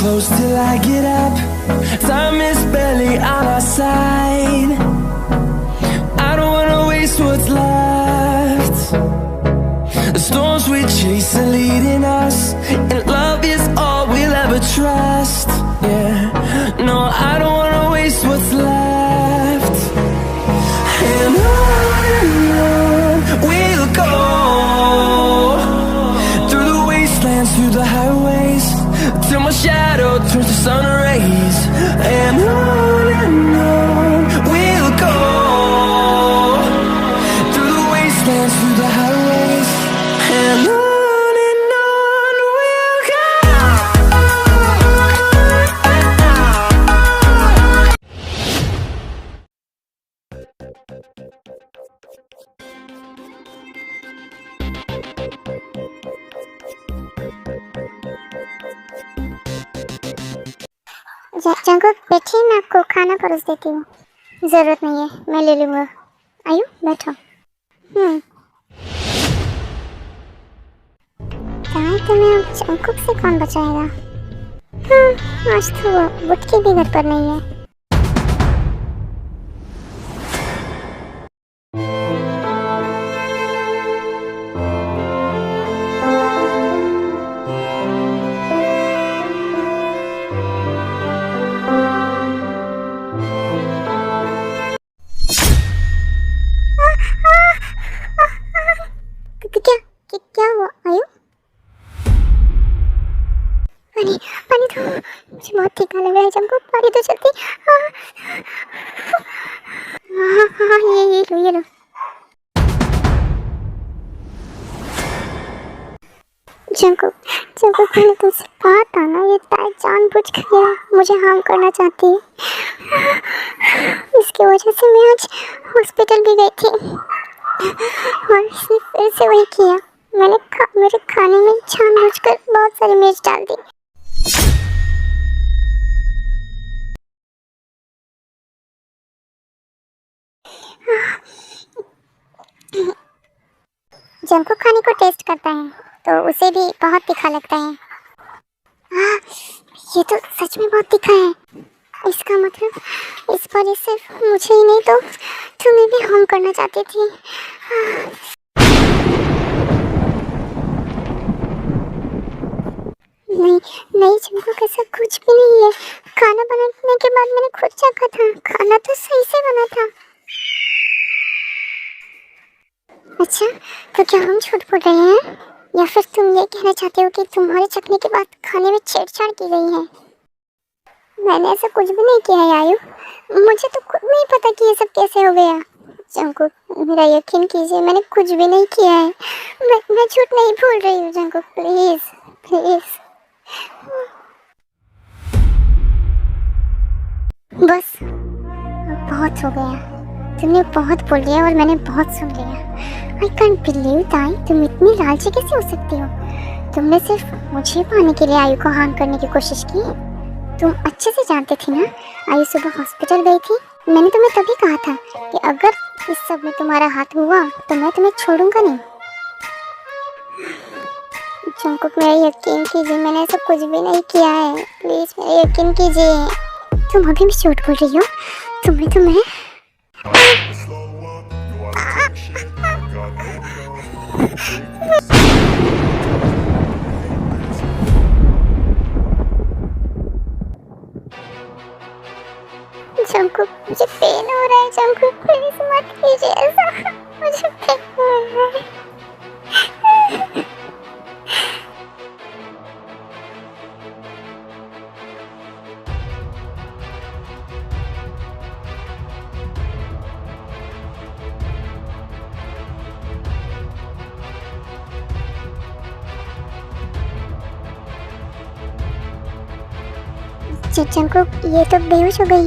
close till I get up. Time is barely on our side. I don't wanna waste what's left. The storms we chase are leading us, and love is all we'll ever trust. Yeah, no, I don't wanna waste what's left. And on we'll go, through the wastelands, through the highways, till my shadow turns to sun rays. And on we'll go, through the wastelands, through the highways, and on we'll go. Jungkook बैठिए, मैं आपको खाना परोस देती हूँ। ज़रूरत नहीं है, मैं ले लूँगा। आयु बैठो। दाएं तुम्हें अब जंकुक से कौन बचाएगा? आज तो वो बुटकी भी घर पर नहीं है। क्या हुआ आयु? पानी पानी तो मुझे बहुत तीखा लग रहा है। जंकुक पानी तो चलती। हाँ ये लो। जंकुक मैंने तुझसे कहा था ना, ये ताई जानबूझकर मुझे हार्म करना चाहती है। इसकी वजह से मैं आज हॉस्पिटल भी गई थी और इसने फिर से वही किया। मैंने मेरे खाने में जानबूझकर बहुत सारी मिर्च डाल दी। जंकुक खाने को टेस्ट करता है तो उसे भी बहुत तीखा लगता है। ये तो सच में बहुत तीखा है। इसका मतलब इस पर सिर्फ मुझे ही नहीं तो तुम्हें भी हार्म करना चाहती थी। नहीं जंकुक, ऐसा कुछ भी नहीं है। खाना बनाने के बाद मैंने खुद चखा था, खाना तो सही से बना था। अच्छा, तो क्या हम झूठ बोल रहे हैं, या फिर तुम ये कहना चाहते हो कि तुम्हारे चखने के बाद खाने में छेड़छाड़ की गई है? मैंने ऐसा कुछ भी नहीं किया है आयु। मुझे तो खुद नहीं पता कि ये सब कैसे हो गया। जंकुक, मेरा यकीन कीजिए, मैंने कुछ भी नहीं किया है। मैं झूठ नहीं बोल रही हूँ जंकुक, प्लीज। बस बहुत हो गया। तुमने बहुत बोल लिया और मैंने बहुत सुन लिया। आई कांट बिलीव ताई, तुम इतनी लालची कैसे हो सकती हो? तुमने सिर्फ मुझे पाने के लिए आयु को हार्म करने की कोशिश की। तुम अच्छे से जानते थे ना, आयु सुबह हॉस्पिटल गई थी। मैंने तुम्हें तभी कहा था कि अगर इस सब में तुम्हारा हाथ हुआ तो मैं तुम्हें छोड़ूंगा नहीं। जंकुक, मेरा यकीन कीजिए, मैंने ऐसा कुछ भी नहीं किया है। प्लीज मेरा यकीन कीजिए। तुम अभी भी झूठ बोल रही हो। तुम्हें तो मैं जंकुक, मुझे पेन हो रहा है। जंकुक, प्लीज मत कीजिए ऐसा, मुझे पेन हो रहा है। जंकुक, ये तो बेहोश हो गई।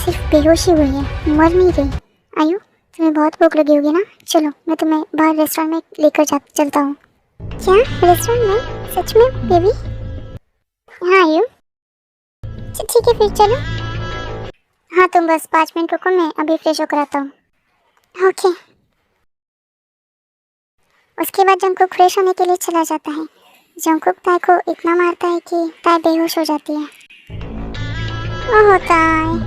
सिर्फ बेहोशी हुई है, मर नहीं गई। आयु, तुम्हें बहुत भूख लगी होगी ना? चलो मैं तुम्हें बाहर रेस्टोरेंट में लेकर चलता हूँ। क्या रेस्टोरेंट में? सच में बेबी? हाँ आयु, ठीक है फिर चलो। हाँ तुम बस 5 मिनट रुको, मैं अभी फ्रेश होकर आता हूँ। ओके। उसके बाद जंकुक फ्रेश होने के लिए चला जाता है। जंगकुक ताई को इतना मारता है कि ताई बेहोश हो जाती है। ओह ताई,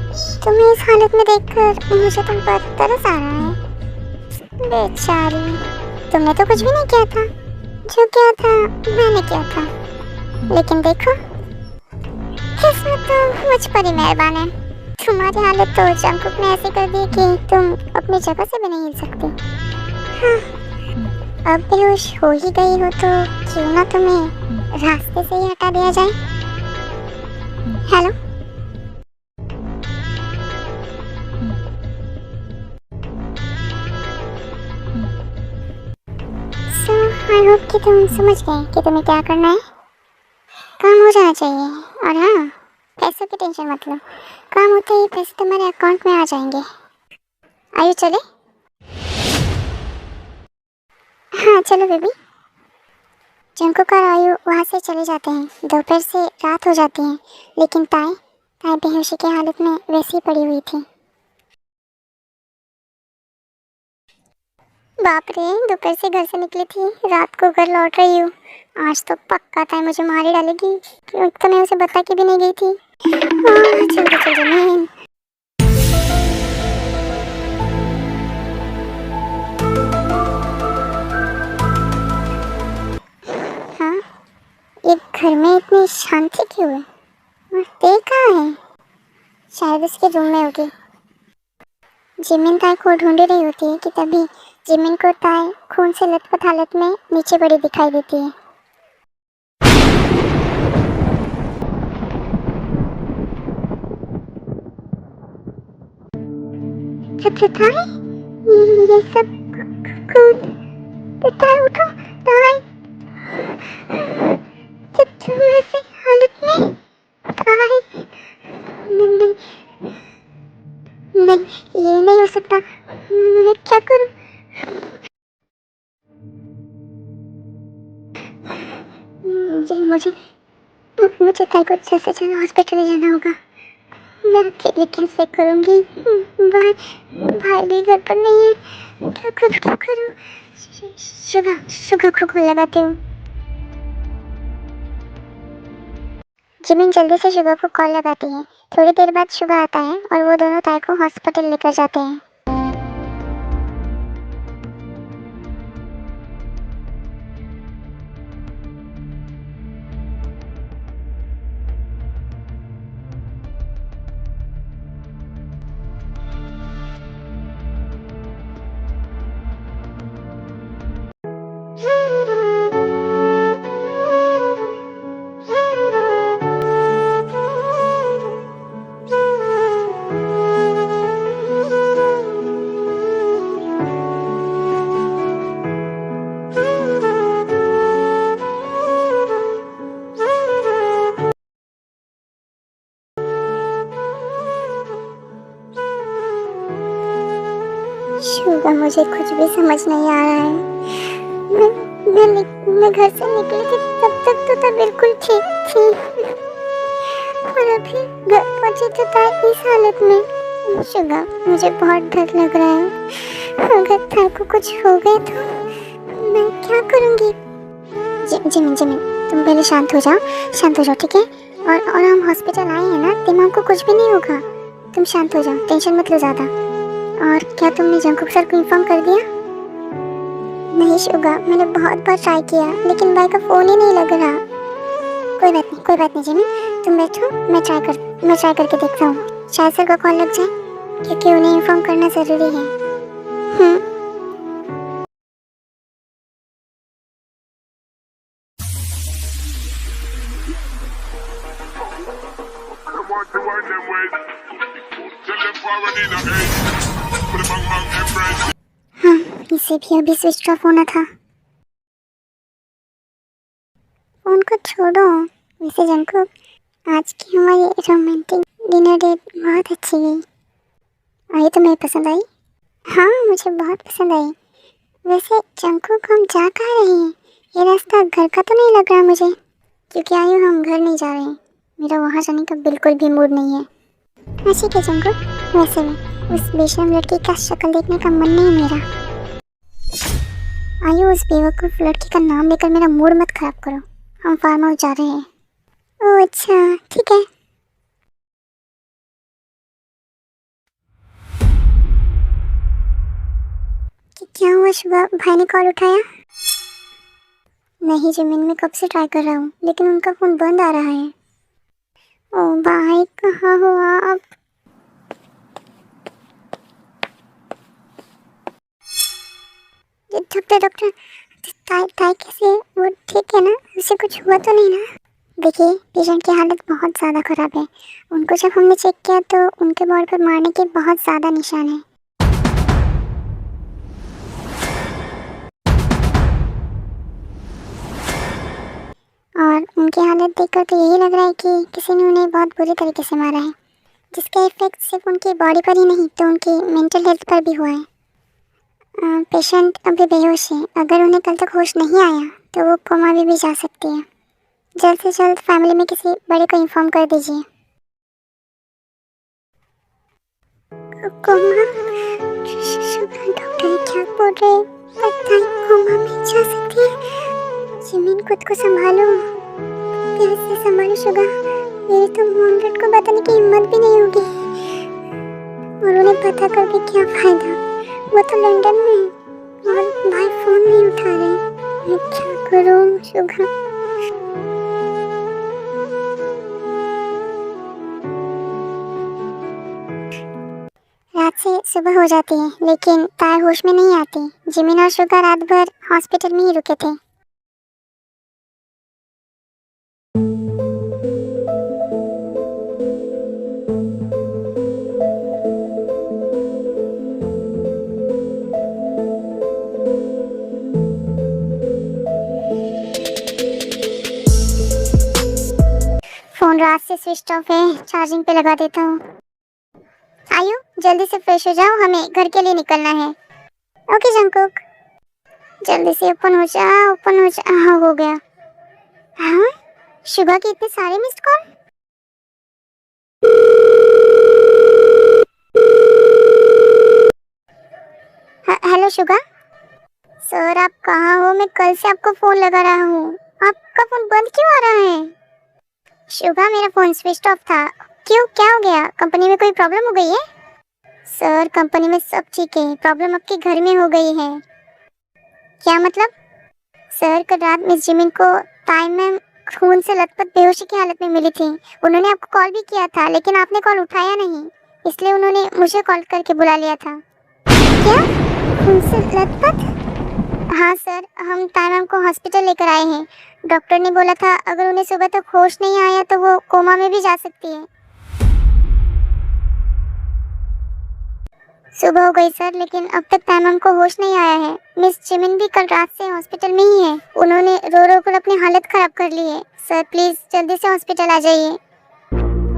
तुम्हें इस हालत में देखकर मुझे तुम पर तरस आ रहा है। बेचारी, तुमने तो कुछ भी नहीं किया था। जो किया था मैंने किया था। लेकिन देखो, किस्मत तो मुझ पर ही मेहरबान है। तुम्हारी हालत तो जंगकुक ने ऐसी कर दी कि तुम अपनी जगह से भी नहीं हिल सकती। हाँ, अब बेहोश हो ही गई हो तो क्यों ना तुम्हें रास्ते से ही हटा दिया जाए। हेलो, सो आई होप कि तुम समझ गए कि तुम्हें क्या करना है। काम हो जाना चाहिए। और हाँ, पैसों की टेंशन मत लो, काम होते ही पैसे तुम्हारे अकाउंट में आ जाएंगे। आयु चले? हाँ चलो बेबी। जंगकुक और आयु वहाँ से चले जाते हैं। दोपहर से रात हो जाती है, लेकिन ताई बेहोशी की हालत में वैसी पड़ी हुई थी। बाप रे, दोपहर से घर से निकली थी, रात को घर लौट रही हूँ। आज तो पक्का ताई मुझे मार ही डालेगी। तो मैं उसे बता के भी नहीं गई थी। जल्दी नींद। हाँ, एक घर में इतनी शांति क्यों है? और ते कहाँ है? शायद उसके रूम में होगी। जिमिन ताई को ढूंढ रही होती है कि तभी जिमिन को ताई खून से लथपथ हालत में नीचे पड़ी दिखाई देती है। ताई, ये सब खून। ताई उठो, ताई तुम ऐसी हालत में। ताई नहीं, ये नहीं हो सकता। मैं क्या करूं? मुझे ताई को जैसे जल्द हॉस्पिटल जाना होगा। मैं अकेले कैसे करूंगी? भाई भी घर पर नहीं है। क्या करूं? शुगर को लगाती हूँ। जिमिन जल्दी से शुगर को कॉल लगाती है। थोड़ी देर बाद शुगर आता है और वो दोनों ताई को हॉस्पिटल लेकर जाते हैं। शुगर, मुझे कुछ भी समझ नहीं आ रहा है। मैं घर से निकली थी तब तक तो बिल्कुल ठीक थी, और अभी घर पहुंची तो ताई इस हालत में। शुगर, मुझे बहुत डर लग रहा है। अगर ताई को कुछ हो गया तो मैं क्या करूंगी? जिमिन, तुम पहले शांत हो जाओ, ठीक है? और हम हॉस्पिटल आए हैं ना, दिमाग को कुछ भी नहीं होगा। तुम शांत हो जाओ, टेंशन मत लो ज़्यादा। और क्या तुमने जंगकुक सर को इन्फॉर्म कर दिया? नहीं शुगा, मैंने बहुत बार ट्राई किया, लेकिन भाई का फ़ोन ही नहीं लग रहा। कोई बात नहीं जिमिन, तुम बैठो, मैं ट्राई करके देखता हूँ। शायद सर को कॉल लग जाए, क्योंकि उन्हें इन्फॉर्म करना ज़रूरी है। हाँ, इसे भी अभी स्विच ऑफ होना था। फोन को छोड़ो। वैसे जंगकुक, आज की हमारी रोमांटिक डिनर डेट बहुत अच्छी गई। आई तुम्हें पसंद आई? हाँ, मुझे बहुत पसंद आई। वैसे जंगकुक, हम जा कहाँ रहे हैं? ये रास्ता घर का तो नहीं लग रहा मुझे। क्योंकि आयु, हम घर नहीं जा रहे हैं। मेरा वहाँ जाने का बिल्कुल भी मूड नहीं है। ऐसी क्या जंगकुक? वैसे भी उस बेशरम लड़की का शक्ल देखने का मन नहीं मेरा। आयु, उस बेवकूफ़ लड़की का नाम लेकर मेरा मूड मत खराब करो। हम फार्म हाउस जा रहे हैं। ओह अच्छा, ठीक है। क्या हुआ शुभा, भाई ने कॉल उठाया? नहीं जिमिन, मैं कब से ट्राई कर रहा हूँ लेकिन उनका फ़ोन बंद आ रहा है। ओ भाई, कहाँ हो आप? डॉक्टर डॉक्टर, ताई कैसे है? वो ठीक है ना? उसे कुछ हुआ तो नहीं ना? देखिए, पेशेंट की हालत बहुत ज़्यादा ख़राब है। उनको जब हमने चेक किया तो उनके बॉडी पर मारने के बहुत ज़्यादा निशान हैं। और उनकी हालत देखकर तो यही लग रहा है कि किसी ने उन्हें बहुत बुरी तरीके से मारा है, जिसका इफेक्ट सिर्फ उनकी बॉडी पर ही नहीं तो उनकी मेंटल हेल्थ पर भी हुआ है। पेशेंट अभी बेहोश है। अगर उन्हें कल तक होश नहीं आया तो वो कोमा में भी जा सकती है। जल्द से जल्द फैमिली में किसी बड़े को इन्फॉर्म कर दीजिए। कोमा? डॉक्टर क्या बोल रहे हैं? कोमा में जा सकती है? जिमिन, खुद को संभालो। कैसे संभालो शुगा? मेरी तो मॉमडैड को बताने की हिम्मत भी नहीं होगी, और उन्हें पता करके क्या फायदा? वो तो लंदन में और भाई फोन नहीं उठा रहे। मैं क्या करूं शुगा? रात से सुबह हो जाती है लेकिन ताई होश में नहीं आती। जिमिन और शुगा रात भर हॉस्पिटल में ही रुके थे। फोन रात से स्विच ऑफ है, चार्जिंग पे लगा देता हूँ। आयु, जल्दी से फ्रेश हो जाओ, हमें घर के लिए निकलना है। ओके जंकुक, जल्दी से ओपन हो जा, ओपन हो जा। हाँ, हो गया। हाँ, शुगा के इतने सारे missed call. Hello Suga. Sir आप कहाँ हो? मैं कल से आपको फोन लगा रहा हूँ, आपका फोन बंद क्यों आ रहा है? शुगा, मेरा फोन स्विच ऑफ था। क्यों, क्या हो गया? कंपनी में कोई प्रॉब्लम हो गई है? सर कंपनी में सब ठीक है, प्रॉब्लम आपके घर में हो गई है। क्या मतलब? सर कल रात मिस जिमिन को ताई मैम खून से लथपथ बेहोशी की हालत में मिली थी। उन्होंने आपको कॉल भी किया था लेकिन आपने कॉल उठाया नहीं, इसलिए उन्होंने मुझे कॉल करके बुला लिया था। क्या? खून से लथपथ? हाँ सर, हम ताई मैम को हॉस्पिटल लेकर आए हैं। डॉक्टर ने बोला था अगर उन्हें सुबह तक होश नहीं आया तो वो कोमा में भी जा सकती है। सुबह हो गई सर, लेकिन अब तक ताई मैम को होश नहीं आया है। मिस जिमिन भी कल रात से हॉस्पिटल में ही है। उन्होंने रो रो कर अपनी हालत खराब कर ली है। सर प्लीज जल्दी से हॉस्पिटल आ जाइए।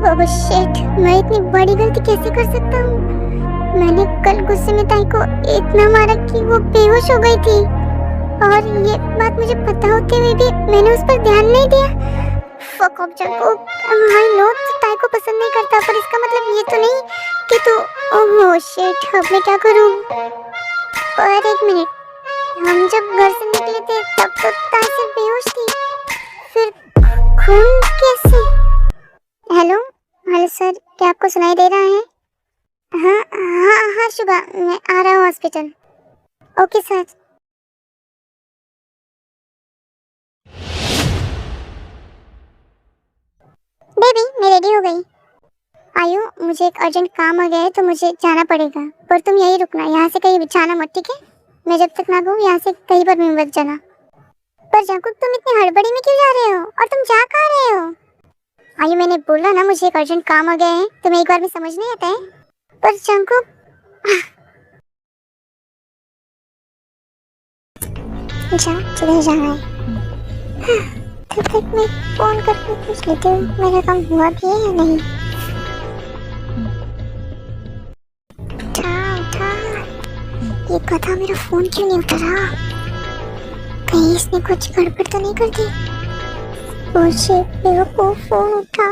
ओह शिट, मैं इतनी बड़ी गलती कैसे कर सकता हूँ? मैंने कल गुस्से में ताई को इतना मारा कि वो बेहोश हो गई थी, और ये बात मुझे पता होते हुए भी मैंने उस पर ध्यान नहीं दिया। Fuck off Jungkook, I know ताई को पसंद नहीं करता, पर इसका मतलब ये तो नहीं कि तू। ओह शिट, अब मैं क्या करूं? पर एक मिनट, हम जब घर से निकले थे तब तो ताई सिर्फ बेहोश थी, फिर खून कैसे? हेलो हेलो सर, क्या आपको सुनाई दे रहा है? हाँ हाँ हाँ शुभा, मैं आ रहा हूँ हॉस्पिटल। Okay sir. बेबी, मैं रेडी हो गई। आयु, मुझे एक अर्जेंट काम आ गया है तो मुझे जाना पड़ेगा, पर तुम यहीं रुकना, यहाँ से कहीं जाना मत, ठीक है? मैं जब तक ना कहूँ यहाँ से कहीं पर भी मत जाना। पर जंकुक, तुम इतनी हड़बड़ी में क्यों जा रहे हो, और तुम जा कहाँ रहे हो? आयु, मैंने बोला ना मुझे एक अर्जेंट काम आ गया है, तुम्हें एक बार में समझ नहीं आता है? पर जंकुक जा, जिधर जाना है। तब तक मैं फोन करके पूछ लेती हूँ मेरा काम हुआ भी है या नहीं। ये पता मेरा फोन क्यों नहीं उठा रहा? कहीं इसने कुछ गड़बड़ तो नहीं कर दी? बेवकूफ, फोन उठा।